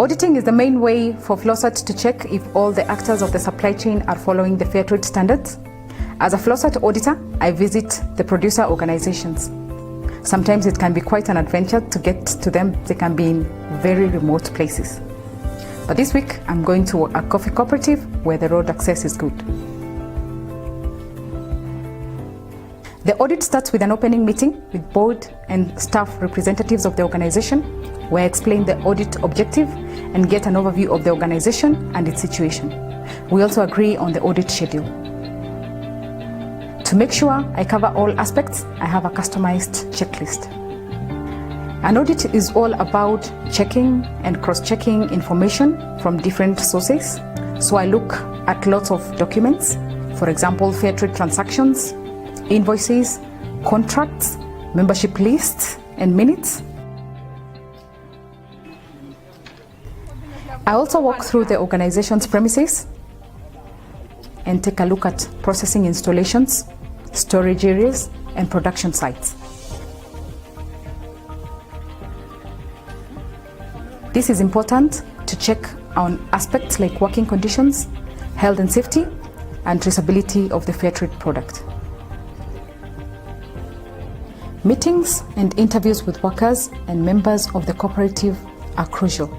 Auditing is the main way for FLOCERT to check if all the actors of the supply chain are following the fair trade standards. As a FLOCERT auditor, I visit the producer organizations. Sometimes it can be quite an adventure to get to them. They can be in very remote places. But this week, I'm going to a coffee cooperative where the road access is good. The audit starts with an opening meeting with board and staff representatives of the organization, where I explain the audit objective and get an overview of the organization and its situation. We also agree on the audit schedule. To make sure I cover all aspects, I have a customized checklist. An audit is all about checking and cross-checking information from different sources. So I look at lots of documents, for example, fair trade transactions, invoices, contracts, membership lists, and minutes. I also walk through the organization's premises and take a look at processing installations, storage areas, and production sites. This is important to check on aspects like working conditions, health and safety, and traceability of the fair trade product. Meetings and interviews with workers and members of the cooperative are crucial.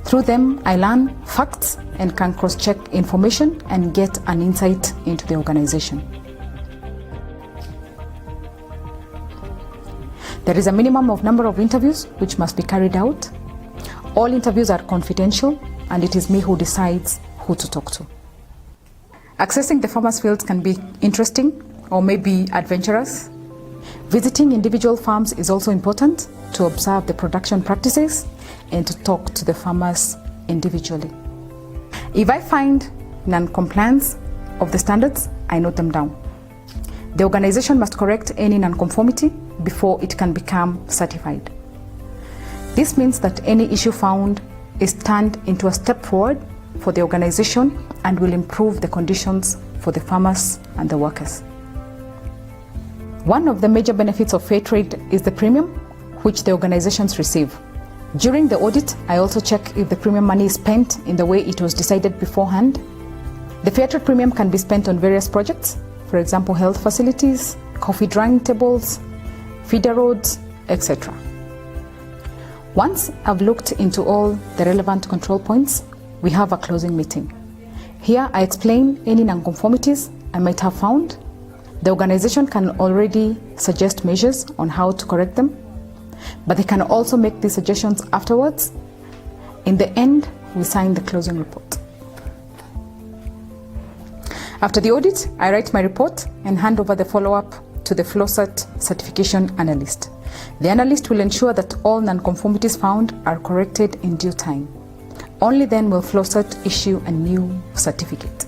Through them, I learn facts and can cross-check information and get an insight into the organization. There is a minimum of number of interviews which must be carried out. All interviews are confidential, and it is me who decides who to talk to. Accessing the farmers' fields can be interesting or maybe adventurous. Visiting individual farms is also important to observe the production practices and to talk to the farmers individually. If I find non-compliance of the standards, I note them down. The organization must correct any non-conformity before it can become certified. This means that any issue found is turned into a step forward for the organization and will improve the conditions for the farmers and the workers. One of the major benefits of fair trade is the premium which the organizations receive. During the audit, I also check if the premium money is spent in the way it was decided beforehand. The fair trade premium can be spent on various projects, for example, health facilities, coffee drying tables, feeder roads, etc. Once I've looked into all the relevant control points, we have a closing meeting. Here I explain any non-conformities I might have found. The organization can already suggest measures on how to correct them, but they can also make these suggestions afterwards. In the end, we sign the closing report. After the audit, I write my report and hand over the follow-up to the FLOCERT certification analyst. The analyst will ensure that all non-conformities found are corrected in due time. Only then will FLOCERT issue a new certificate.